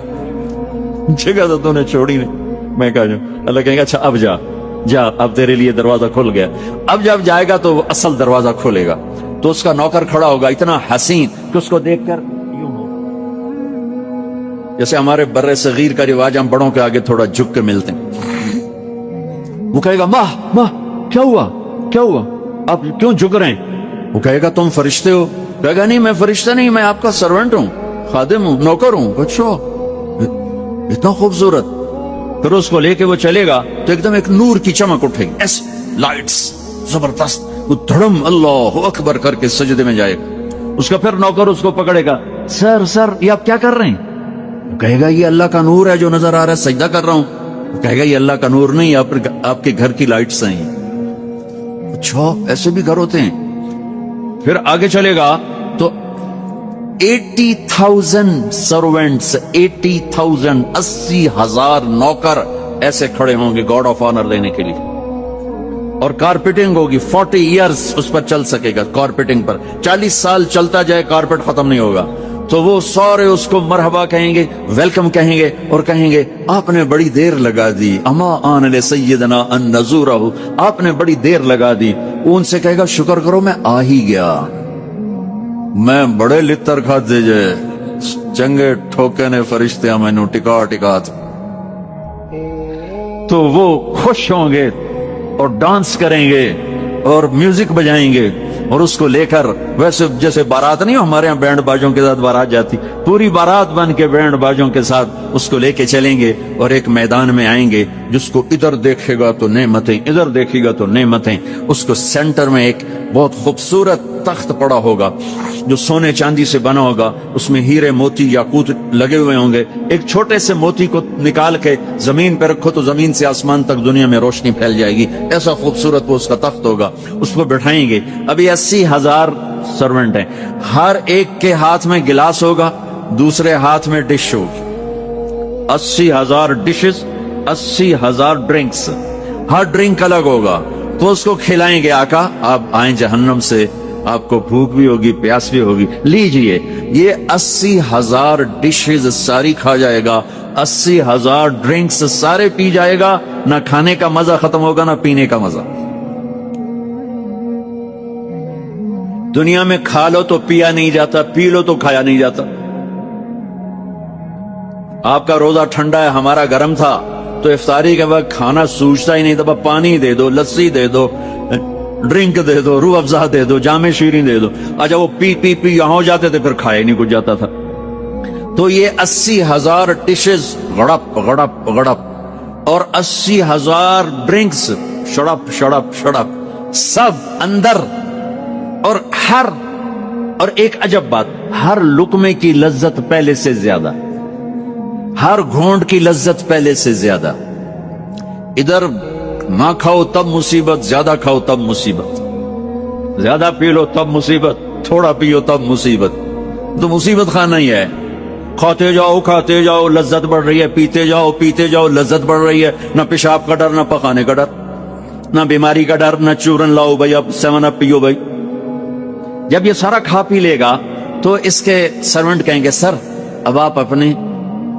جگہ تو نے چھوڑی نہیں, میں کہاں جاؤں. اللہ کہے گا اچھا اب جا, اب تیرے لیے دروازہ کھل گیا. اب جب جائے گا تو وہ اصل دروازہ کھولے گا, تو اس کا نوکر کھڑا ہوگا اتنا حسین کہ اس کو دیکھ کر جیسے ہمارے بر صغیر کا رواج, ہم بڑوں کے آگے تھوڑا جھک کے ملتے ہیں. وہ کہے گا ماں کیا ہوا آپ کیوں جھک رہے ہیں؟ وہ کہے گا تم فرشتے ہو؟ کہے گا نہیں میں فرشتہ نہیں, میں آپ کا سرونٹ ہوں, خادم ہوں, نوکر ہوں. اچھا اتنا خوبصورت. پھر اس کو لے کے وہ چلے گا تو ایک دم ایک نور کی چمک اٹھے گی, ایس لائٹس زبردست. وہ دھڑم اللہ اکبر کر کے سجدے میں جائے گا. اس کا پھر نوکر اس کو پکڑے گا, سر یہ آپ کیا کر رہے ہیں؟ کہے گا یہ اللہ کا نور ہے جو نظر آ رہا ہے, سجدہ کر رہا ہوں. کہے گا یہ اللہ کا نور نہیں، آپ کے گھر کی لائٹس ہیں۔ اچھا ایسے بھی گھر ہوتے ہیں؟ پھر آگے چلے گا تو 80,000 سروینٹس، 80,000 80,000 نوکر ایسے کھڑے ہوں گے گاڈ آف آنر دینے کے لیے، اور کارپیٹنگ ہوگی 40 ایئرز اس پر چل سکے گا، کارپیٹنگ پر 40 سال چلتا جائے کارپیٹ ختم نہیں ہوگا۔ تو وہ سارے اس کو مرحبا کہیں گے، ویلکم کہیں گے، اور کہیں گے آپ نے بڑی دیر لگا دی، اما آن لسیدنا ان نزورہ، آپ نے بڑی دیر لگا دی۔ ان سے کہے گا شکر کرو میں آ ہی گیا، میں بڑے لتر کھاتے جے چنگے ٹھوکے نے فرشتے میں نو ٹکا ٹکا۔ تو وہ خوش ہوں گے اور ڈانس کریں گے اور میوزک بجائیں گے، اور اس کو لے کر ویسے جیسے بارات نہیں ہو ہمارے ہاں بینڈ باجوں کے ساتھ بارات جاتی، پوری بارات بن کے بینڈ باجوں کے ساتھ اس کو لے کے چلیں گے، اور ایک میدان میں آئیں گے جس کو ادھر دیکھے گا تو نعمتیں، ادھر دیکھے گا تو نعمتیں۔ اس کو سینٹر میں ایک بہت خوبصورت تخت پڑا ہوگا جو سونے چاندی سے بنا ہوگا، اس میں ہیرے موتی یاقوت لگے ہوئے ہوں گے۔ ایک چھوٹے سے موتی کو نکال کے زمین پہ رکھو تو زمین سے آسمان تک دنیا میں روشنی پھیل جائے گی، ایسا خوبصورت وہ اس کا تخت ہوگا۔ اس کو بٹھائیں گے، ابھی 80,000 سرونٹ ہیں، ہر ایک کے ہاتھ میں گلاس ہوگا، دوسرے ہاتھ میں ڈش ہوگی، 80,000 ڈشز، 80,000 ڈرنکس، ہر ڈرنک الگ ہوگا۔ تو اس کو کھلائیں گے، آقا آپ آئیں جہنم سے، آپ کو بھوک بھی ہوگی پیاس بھی ہوگی، لیجئے یہ 80,000 ڈشز ساری کھا جائے گا، 80,000 ڈرنکس سارے پی جائے گا، نہ کھانے کا مزہ ختم ہوگا نہ پینے کا مزہ۔ دنیا میں کھا لو تو پیا نہیں جاتا، پی لو تو کھایا نہیں جاتا۔ آپ کا روزہ ٹھنڈا ہے، ہمارا گرم تھا، تو افطاری کے وقت کھانا سوچتا ہی نہیں تھا، پانی دے دو، لسی دے دو، ڈرنک دے دو، روح افزا دے دو، جام شیرین دے دو۔ اچھا وہ پی پی پی یہاں ہو جاتے تھے، پھر کھایا نہیں کچھ جاتا تھا۔ تو یہ 80,000 ڈشز غڑپ غڑپ غڑپ، اور 80,000 ڈرنکس شڑپ شڑپ شڑپ، سب اندر۔ اور ایک عجب بات، ہر لقمے کی لذت پہلے سے زیادہ، ہر گھونٹ کی لذت پہلے سے زیادہ۔ ادھر نہ کھاؤ تب مصیبت، زیادہ کھاؤ تب مصیبت، زیادہ پی لو تب مصیبت، تھوڑا پیو تب مصیبت۔ تو مصیبت خانہ ہی ہے، کھاتے جاؤ لذت بڑھ رہی ہے، پیتے جاؤ لذت بڑھ رہی ہے، نہ پیشاب کا ڈر نہ پخانے کا ڈر، نہ بیماری کا ڈر، نہ چورن لاؤ بھائی اب 7 اپ پیو بھائی۔ جب یہ سارا کھا پی لے گا تو اس کے سرونٹ کہیں گے سر اب آپ اپنے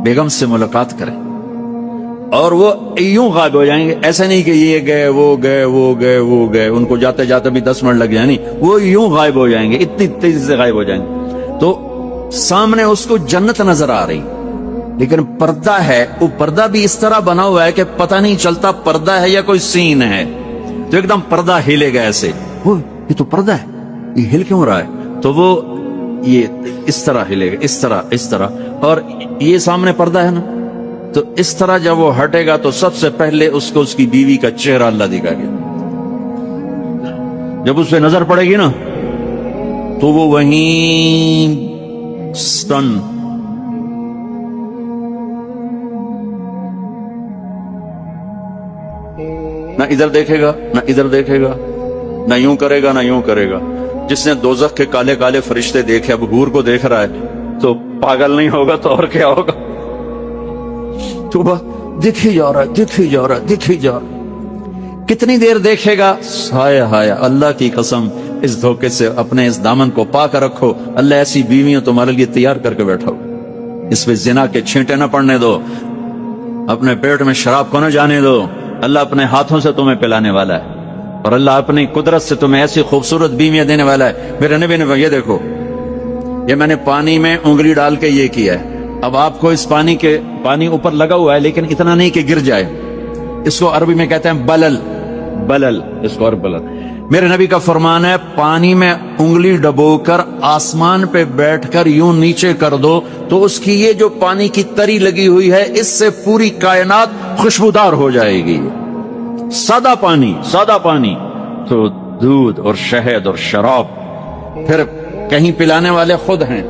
بیگم سے ملاقات کریں، اور وہ یوں غائب ہو جائیں گے۔ ایسا نہیں کہ یہ گئے وہ گئے وہ گئے وہ گئے، ان کو جاتے جاتے بھی 10 منٹ لگ جائیں، نہیں، وہ یوں غائب ہو جائیں گے، اتنی تیزی سے غائب ہو جائیں گے۔ تو سامنے اس کو جنت نظر آ رہی، لیکن پردہ ہے، وہ پردہ بھی اس طرح بنا ہوا ہے کہ پتہ نہیں چلتا پردہ ہے یا کوئی سین ہے۔ تو ایک دم پردہ ہلے گا ایسے، یہ تو پردہ ہے، یہ ہل کیوں رہا ہے؟ تو وہ یہ اس طرح ہلے گا، اس طرح، اور یہ سامنے پردہ ہے نا، تو اس طرح جب وہ ہٹے گا تو سب سے پہلے اس کو اس کی بیوی کا چہرہ اللہ دکھا گیا۔ جب اس پہ نظر پڑے گی نا تو وہ وہیں سٹن، نہ ادھر دیکھے گا نہ ادھر دیکھے گا، نہ یوں کرے گا نہ یوں کرے گا۔ جس نے دوزخ کے کالے کالے فرشتے دیکھے اب حور کو دیکھ رہا ہے تو پاگل نہیں ہوگا تو اور کیا ہوگا؟ تو دیکھی جا رہا ہے، کتنی دیر دیکھے گا؟ ہائے اللہ کی قسم، اس دھوکے سے اپنے اس دامن کو پا کر رکھو، اللہ ایسی بیویوں تمہارے لیے تیار کر کے بیٹھا ہو۔ اس پہ زنا کے چھینٹے نہ پڑنے دو، اپنے پیٹ میں شراب کو نہ جانے دو، اللہ اپنے ہاتھوں سے تمہیں پلانے والا ہے، اور اللہ اپنی قدرت سے تمہیں ایسی خوبصورت بیویاں دینے والا ہے۔ میرے نبی نے یہ دیکھو، یہ میں نے پانی میں انگلی ڈال کے یہ کیا ہے، اب آپ کو اس پانی اوپر لگا ہوا ہے لیکن اتنا نہیں کہ گر جائے، اس کو عربی میں کہتے ہیں بلل، اس کو عربی بلل۔ میرے نبی کا فرمان ہے پانی میں انگلی ڈبو کر آسمان پہ بیٹھ کر یوں نیچے کر دو تو اس کی یہ جو پانی کی تری لگی ہوئی ہے اس سے پوری کائنات خوشبودار ہو جائے گی۔ سادہ پانی تو دودھ اور شہد اور شراب، پھر کہیں پلانے والے خود ہیں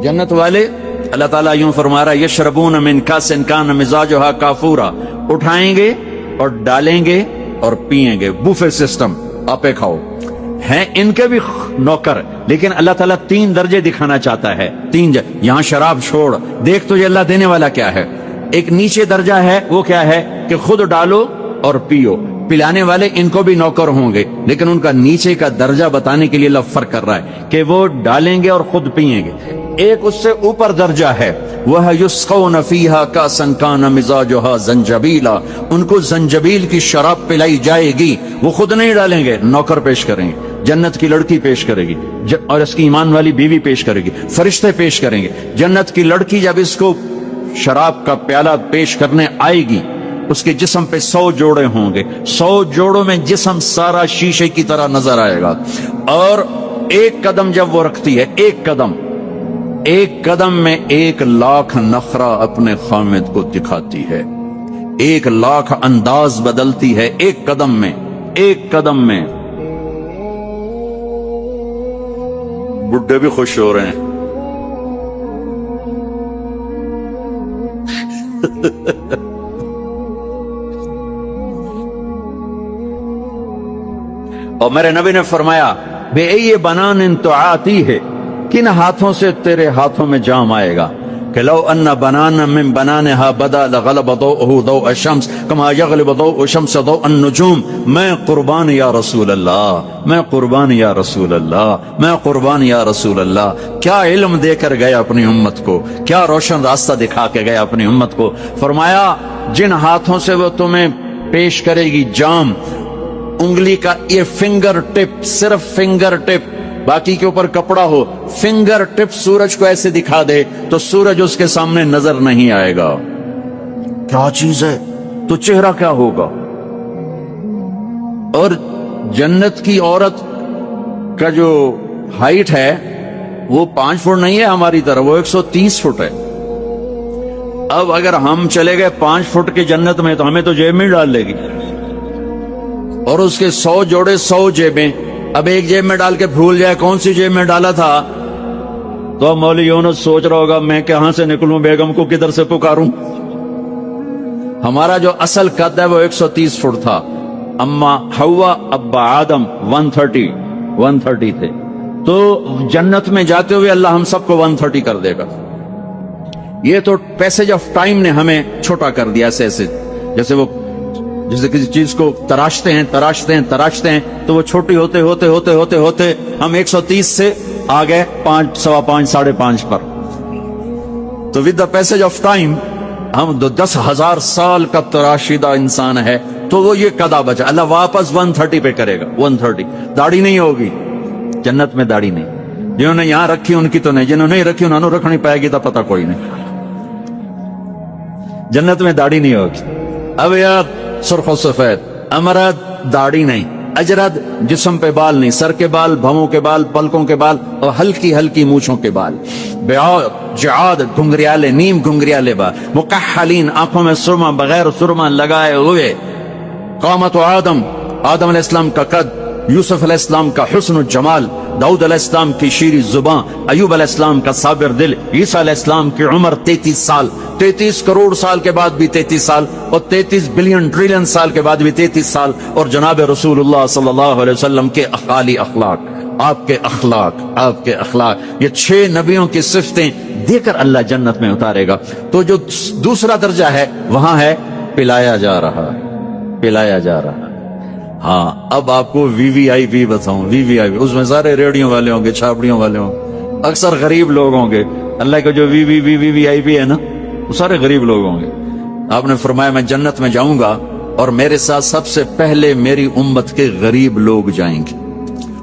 جنت والے۔ اللہ تعالیٰ یوں فرما رہا ہے یشربون من کاس کان مزاجها کافورا، اٹھائیں گے اور ڈالیں گے اور پیئیں گے، بوفے سسٹم، آپے کھاؤ۔ ہیں ان کے بھی نوکر، لیکن اللہ تعالیٰ 3 درجے دکھانا چاہتا ہے، 3 یہاں شراب چھوڑ، دیکھ تجھے اللہ دینے والا کیا ہے۔ ایک نیچے درجہ ہے، وہ کیا ہے کہ خود ڈالو اور پیو، پلانے والے ان کو بھی نوکر ہوں گے، لیکن ان کا نیچے کا درجہ بتانے کے لیے اللہ فرق کر رہا ہے کہ وہ ڈالیں گے اور خود پیئیں گے۔ ایک اس سے اوپر درجہ ہے، وہ یسقون فیہا کاسا کان مزاجھا زنجبیلا، ان کو زنجبیل کی شراب پلائی جائے گی، وہ خود نہیں ڈالیں گے، نوکر پیش کریں گے، جنت کی لڑکی پیش کرے گی اور اس کی ایمان والی بیوی پیش کرے گی، فرشتے پیش کریں گے۔ جنت کی لڑکی جب اس کو شراب کا پیالہ پیش کرنے آئے گی، اس کے جسم پہ 100 جوڑے ہوں گے، 100 جوڑوں میں جسم سارا شیشے کی طرح نظر آئے گا، اور ایک قدم جب وہ رکھتی ہے، ایک قدم میں 1,00,000 نخرہ اپنے خامد کو دکھاتی ہے، 1,00,000 انداز بدلتی ہے ایک قدم میں۔ بڈھے بھی خوش ہو رہے ہیں۔ اور میرے نبی نے فرمایا بے ای بنان تو آتی ہے، کن ہاتھوں سے تیرے ہاتھوں میں جام آئے گا، کہ لو ان بنانا من بنانها بدا لغلب ضوءه ضوء الشمس كما يغلب ضوء الشمس ضوء النجوم۔ میں قربان یا رسول اللہ، میں قربان یا رسول اللہ، میں قربان یا رسول اللہ۔ کیا علم دے کر گئے اپنی امت کو، کیا روشن راستہ دکھا کے گئے اپنی امت کو۔ فرمایا جن ہاتھوں سے وہ تمہیں پیش کرے گی جام، انگلی کا یہ فنگر ٹپ، صرف فنگر ٹپ، باقی کے اوپر کپڑا ہو، فنگر ٹپ سورج کو ایسے دکھا دے تو سورج اس کے سامنے نظر نہیں آئے گا۔ کیا چیز ہے، تو چہرہ کیا ہوگا۔ اور جنت کی عورت کا جو ہائٹ ہے وہ 5 فٹ نہیں ہے ہماری طرح، وہ 130 فٹ ہے۔ اب اگر ہم چلے گئے 5 فٹ کی جنت میں تو ہمیں تو جیب میں ڈال لے گی، اور اس کے 100 جوڑے 100 جیبیں۔ اب ایک جیب میں ڈال کے بھول جائے کون سی جیب میں ڈالا تھا، تو مولوی یونس سوچ رہا ہوگا میں کہاں سے نکلوں، بیگم کو کدھر سے پکاروں۔ ہمارا جو اصل قد ہے وہ 130 فٹ تھا، اما حوا ابا آدم 130 تھے، تو جنت میں جاتے ہوئے اللہ ہم سب کو 130 کر دے گا۔ یہ تو پیسج آف ٹائم نے ہمیں چھوٹا کر دیا، ایسے جیسے کسی چیز کو تراشتے ہیں تو وہ چھوٹی ہوتے ہم 130 سے آ گئے 5، 5.25، 5.5 پر۔ تو with the passage of time ہم 10,000 سال کا تراشیدہ انسان ہے، تو وہ یہ قدا بچا، اللہ واپس 130 پہ کرے گا۔ 130 داڑھی نہیں ہوگی جنت میں، داڑھی نہیں، جنہوں نے یہاں رکھی ان کی تو نہیں، جنہوں نے نہیں رکھی انہوں نے رکھنی پائے گی تو پتہ کوئی نہیں۔ جنت میں داڑھی نہیں ہوگی، ابیض سرخ و سفید، امرد داڑھی نہیں، اجرد جسم پہ بال نہیں، سر کے بال، بھووں کے بال، پلکوں کے بال، اور ہلکی ہلکی مونچھوں کے بال، جعاد گھنگریالے، نیم گھنگریالے بال، مکحلین آنکھوں میں سرما بغیر سرما لگائے ہوئے۔ قامت آدم علیہ السلام کا قد، یوسف علیہ السلام کا حسن و جمال، داؤد علیہ السلام کی شیریں زباں، ایوب علیہ السلام کا صابر دل، عیسیٰ علیہ السلام کی عمر 33 سال، 33 کروڑ سال کے بعد بھی 33 سال، اور 33 بلین ٹریلین سال کے بعد بھی 33 سال، اور جناب رسول اللہ صلی اللہ علیہ وسلم کے اخلاقی اخلاق، آپ کے اخلاق، یہ 6 نبیوں کی صفتیں دے کر اللہ جنت میں اتارے گا۔ تو جو دوسرا درجہ ہے وہاں ہے پلایا جا رہا۔ ہاں اب آپ کو وی وی آئی پی بتاؤں، وی وی آئی پی، اس میں سارے ریڈیو والے ہوں گے، چھاپڑیوں والے ہوں گے، اکثر غریب لوگ ہوں گے۔ اللہ کا جو وی آئی پی ہے نا، وہ سارے غریب لوگ ہوں گے۔ آپ نے فرمایا میں جنت میں جاؤں گا اور میرے ساتھ سب سے پہلے میری امت کے غریب لوگ جائیں گے۔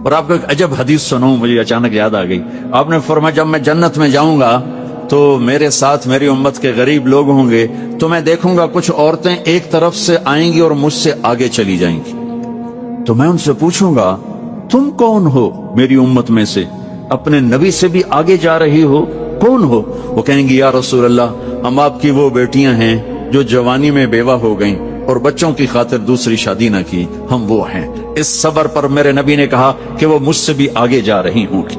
اور آپ کو ایک عجب حدیث سنوں، مجھے اچانک یاد آ گئی۔ آپ نے فرمایا جب میں جنت میں جاؤں گا تو میرے ساتھ میری امت کے غریب لوگ ہوں گے، تو میں دیکھوں گا کچھ عورتیں ایک طرف سے آئیں گی اور مجھ سے آگے چلی جائیں گی، تو میں ان سے پوچھوں گا تم کون ہو میری امت میں سے، اپنے نبی سے بھی آگے جا رہی ہو، کون ہو؟ وہ کہیں گی یا رسول اللہ ہم آپ کی وہ بیٹیاں ہیں جو جوانی میں بیوہ ہو گئیں اور بچوں کی خاطر دوسری شادی نہ کی، ہم وہ ہیں۔ اس صبر پر میرے نبی نے کہا کہ وہ مجھ سے بھی آگے جا رہی ہوں گی۔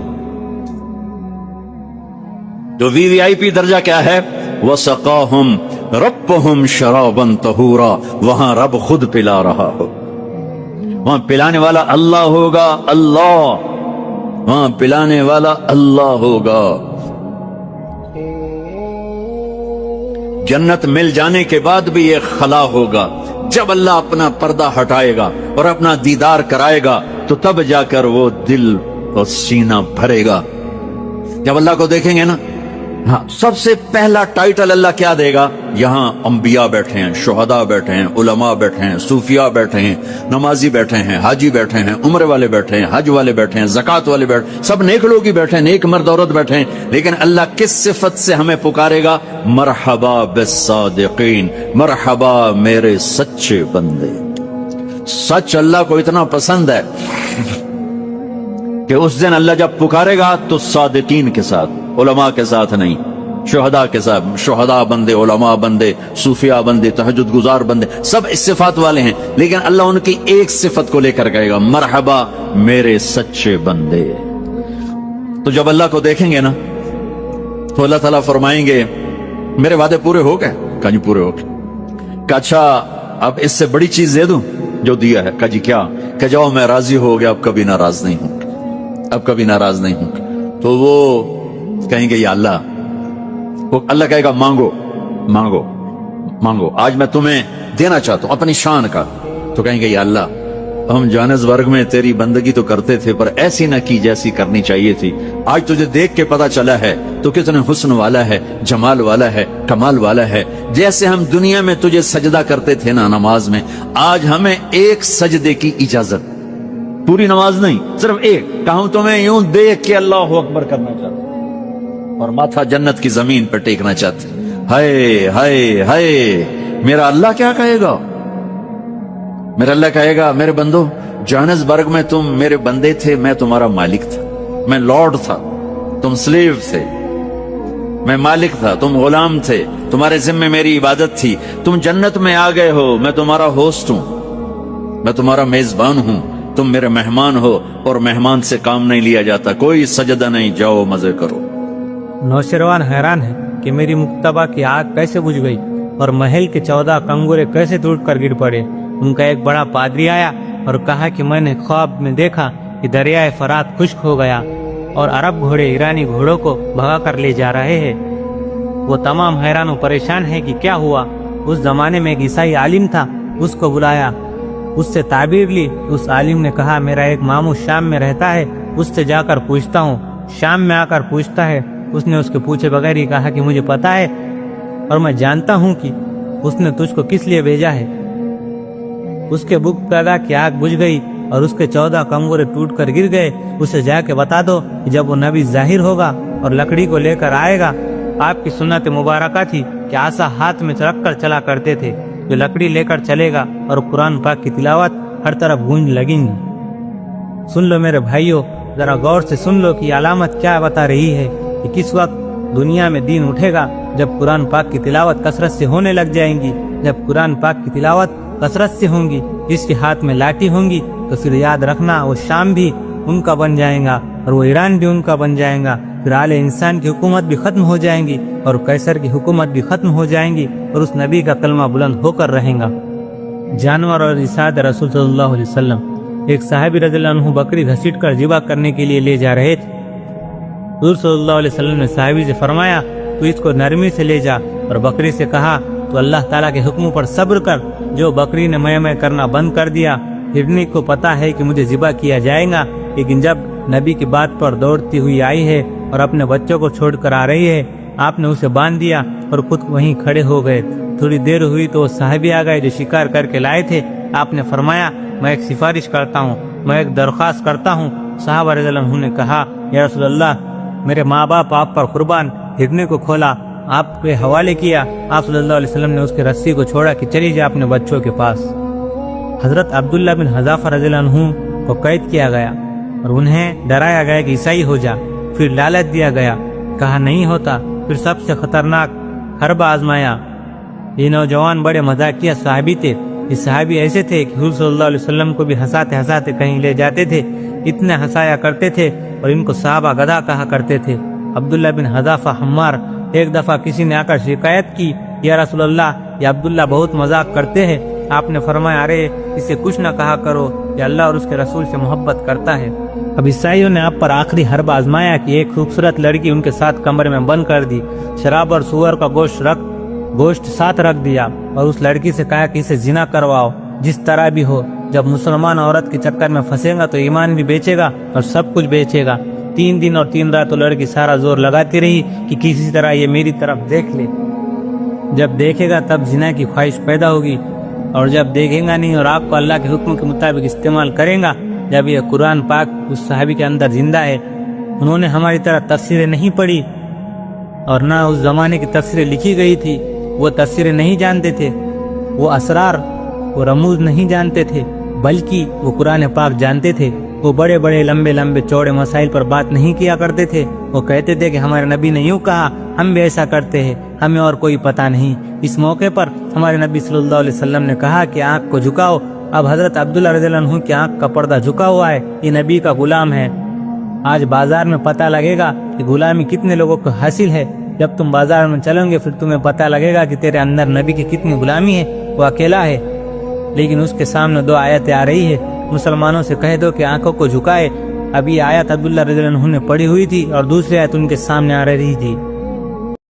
جو وی وی آئی پی درجہ کیا ہے؟ وَسَقَاهُمْ रब्बुहुम शराबन तहूरा, वहां रब खुद पिला रहा हो। वहां पिलाने वाला अल्लाह होगा, अल्लाह, वहां पिलाने वाला अल्लाह होगा। जन्नत मिल जाने के बाद भी ये खला होगा। जब अल्लाह अपना पर्दा हटाएगा और अपना दीदार कराएगा तो तब जाकर वो दिल और सीना भरेगा। जब अल्लाह को देखेंगे ना, हाँ, सबसे पहला टाइटल अल्लाह क्या देगा? यहाँ अंबिया बैठे हैं, शुहदा बैठे हैं, उलमा बैठे हैं, सूफिया बैठे हैं, नमाजी बैठे हैं, हाजी बैठे हैं, उम्र वाले बैठे हैं, हज वाले बैठे हैं, ज़कात वाले बैठे, सब नेक लोग ही बैठे हैं, नेक मर्द औरत बैठे हैं। लेकिन अल्लाह किस सिफत से हमें पुकारेगा? मरहबा बिस्सादिकीन, मरहबा मेरे सच्चे बंदे। सच अल्लाह को इतना पसंद है कि उस दिन अल्लाह जब पुकारेगा तो सादिकीन के साथ, उलमा के साथ नहीं, शुहदा के साथ। शुहदा बंदे, उलमा बंदे, सूफिया बंदे, तहज्जुद गुजार बंदे, सब इस सिफात वाले हैं। लेकिन अल्लाह उनकी एक सिफत को लेकर कहेगा, मरहबा मेरे सच्चे बंदे। तो जब अल्लाह को देखेंगे ना तो अल्लाह ताला फरमाएंगे, मेरे वादे पूरे हो गए? कहा जी पूरे हो गए। अच्छा, अब इससे बड़ी चीज दे दूं जो दिया है? कहा जी क्या? कहा जाओ मैं राजी हो गया, अब कभी नाराज नहीं हूं, अब कभी नाराज नहीं हूं। तो वो कहेंगे या अल्लाह, वो अल्लाह कहेगा मांगो मांगो मांगो, आज मैं तुम्हें देना चाहता हूं अपनी शान का। तो कहेंगे या अल्लाह, हम जोहानिसबर्ग में तेरी बंदगी तो करते थे पर ऐसी ना की जैसी करनी चाहिए थी। आज तुझे देख के पता चला है तो कितने हुस्न वाला है, जमाल वाला है, कमाल वाला है। जैसे हम दुनिया में तुझे सजदा करते थे ना नमाज में, आज हमें एक सजदे की इजाजत, पूरी नमाज नहीं, सिर्फ एक। कहूं तुम्हें यूं देख के अल्लाह अकबर करना चाहते और माथा जन्नत की जमीन पर टेकना चाहते। हाय हाय हाय, मेरा अल्लाह क्या कहेगा? मेरा अल्लाह कहेगा, मेरे बंदो, जोहानिसबर्ग में तुम मेरे बंदे थे, मैं तुम्हारा मालिक था, मैं लॉर्ड था, तुम स्लेव थे, मैं मालिक था, तुम गुलाम थे, तुम्हारे जिम्मे मेरी इबादत थी। तुम जन्नत में आ गए हो, मैं तुम्हारा होस्ट हूं, मैं तुम्हारा मेजबान हूं, तुम मेरे मेहमान हो और मेहमान से काम नहीं लिया जाता। कोई सजदा नहीं, जाओ मजे करो। नौशरवान हैरान है कि मेरी मुक्तबा की आग कैसे बुझ गई और महल के 14 कंगोरे कैसे टूट कर गिर पड़े। उनका एक बड़ा पादरी आया और कहा कि मैंने ख्वाब में देखा कि दरियाए फरात खुश्क हो गया और अरब घोड़े ईरानी घोड़ों को भगा कर ले जा रहे हैं। वो तमाम हैरान और परेशान है कि क्या हुआ। उस जमाने में एक ईसाई आलिम था, उसको बुलाया, उससे ताबीर ली। उस आलिम ने कहा, मेरा एक मामू शाम में रहता है, उससे जाकर पूछता हूँ। शाम में आकर पूछता है, उसने उसके पूछे बगैर ही कहा कि मुझे पता है और मैं जानता हूँ कि उसने तुझको किस लिए भेजा है। उसके बुक पैदा की आग बुझ गई और उसके 14 कंगोरे टूट कर गिर गए। उसे जाके बता दो कि जब वो नबी जाहिर होगा और लकड़ी को लेकर आएगा, आपकी सुन्नत मुबारका थी कि आसा हाथ में रख कर चला करते थे, जो लकड़ी लेकर चलेगा और कुरान पाक की तिलावत हर तरफ गूंज लगेंगी। सुन लो मेरे भाइयों, जरा गौर से सुन लो कि अलामत क्या बता रही है कि किस वक्त दुनिया में दीन उठेगा। जब कुरान पाक की तिलावत कसरत से होने लग जाएंगी, जब कुरान पाक की तिलावत कसरत से होंगी, जिसके हाथ में लाठी होंगी, तो फिर याद रखना वो शाम भी उनका बन जाएगा और वो ईरान भी उनका बन जाएगा। फिर आले इंसान की हुकूमत भी खत्म हो जाएंगी और कैसर की हुकूमत भी खत्म हो जाएंगी और उस नबी का कलमा बुलंद होकर रहेगा। जानवर और इसाद रसूल सल्लल्लाहु अलैहि वसल्लम एक साहबी रज़ियल्लाहु अन्हु बकरी घसीट कर ज़िबा करने के लिए ले जा रहे थे। हुज़ूर सल्लल्लाहु अलैहि वसल्लम ने साहबी से फरमाया, तू इसको नरमी से ले जा, और बकरी से कहा, तो अल्लाह ताला के हुक्म पर सब्र कर। जो बकरी ने मैं करना बंद कर दिया, हिरनी को पता है कि मुझे ज़िबा किया जाएगा, लेकिन जब नबी की बात पर दौड़ती हुई आई है और अपने बच्चों को छोड़कर आ रही है, आपने उसे बांध दिया और खुद वहीं खड़े हो गए। थोड़ी देर हुई तो वो साहबी आ गए जो शिकार करके लाए थे। आपने फरमाया, मैं एक सिफारिश करता हूँ, मैं एक दरख्वास्त करता हूँ। साहबा रज़ियल्लाहु अन्हु ने कहा, या रसूल अल्लाह, मेरे माँ बाप आप पर कुर्बान। हिरने को खोला, आपके हवाले किया। आप सल्लल्लाहु अलैहि वसल्लम ने उसकी रस्सी को छोड़ा कि चली जा अपने बच्चों के पास। हजरत अब्दुल्ला बिन हज़ाफा रज़ियल्लाहु अन्हु को कैद किया गया और उन्हें डराया गया कि ईसाई हो जा। फिर लालच दिया गया, कहा नहीं होता। फिर सबसे खतरनाक हर्ब आजमाया। ये नौजवान बड़े मजाकिया सहाबी थे। ये सहाबी ऐसे थे कि हुज़ूर सल्लल्लाहु अलैहि वसल्लम को भी हंसाते हंसाते कहीं ले जाते थे, इतने हंसाया करते थे और इनको साहबा गधा कहा करते थे। अब्दुल्ला बिन हज़ाफा हम्मार, एक दफा किसी ने आकर शिकायत की یا رسول اللہ یہ عبداللہ بہت مذاق کرتے ہیں. آپ نے فرمایا ارے اسے کچھ نہ کہا کرو، یہ اللہ اور اس کے رسول سے محبت کرتا ہے. اب عیسائیوں نے آپ پر آخری حرب آزمایا کہ ایک خوبصورت لڑکی ان کے ساتھ کمرے میں بند کر دی، شراب اور سور کا گوشت ساتھ رکھ دیا اور اس لڑکی سے کہا کہ اسے زنا کرواؤ. جس طرح بھی ہو جب مسلمان عورت کے چکر میں پھنسے گا تو ایمان بھی بیچے گا اور سب کچھ بیچے گا. 3 دن اور 3 رات تو لڑکی سارا زور لگاتی رہی کہ کسی طرح یہ میری طرف دیکھ لے. جب دیکھے گا تب زنا کی خواہش پیدا ہوگی، اور جب دیکھے گا نہیں اور آپ کو اللہ کے حکم کے مطابق استعمال کرے گا. جب یہ قرآن پاک اس صحابی کے اندر زندہ ہے، انہوں نے ہماری طرح تفسیریں نہیں پڑھی اور نہ اس زمانے کی تفسیریں لکھی گئی تھی. وہ تفسیریں نہیں جانتے تھے، وہ اسرار وہ رموز نہیں جانتے تھے، بلکہ وہ قرآن پاک جانتے تھے. وہ بڑے بڑے لمبے چوڑے مسائل پر بات نہیں کیا کرتے تھے. وہ کہتے تھے کہ ہمارے نبی نے یوں کہا، ہم بھی ایسا کرتے ہیں، ہمیں اور کوئی پتہ نہیں. اس موقع پر ہمارے نبی صلی اللہ علیہ وسلم نے کہا کہ آنکھ کو جھکاؤ. اب حضرت عبداللہ رضی اللہ عنہ کی آنکھ کا پردہ جھکا ہوا ہے، یہ نبی کا غلام ہے. آج بازار میں پتہ لگے گا کہ غلامی کتنے لوگوں کو حاصل ہے. جب تم بازار میں چلو گے پھر تمہیں پتہ لگے گا کہ تیرے اندر نبی کی کتنی غلامی ہے. وہ اکیلا ہے لیکن اس کے سامنے 2 آیتیں آ رہی ہے. مسلمانوں سے کہہ دو کہ آنکھوں کو جھکائے. ابھی آیت عبداللہ رضی اللہ عنہ نے پڑھی ہوئی تھی اور دوسری آیت ان کے سامنے آ رہی تھی.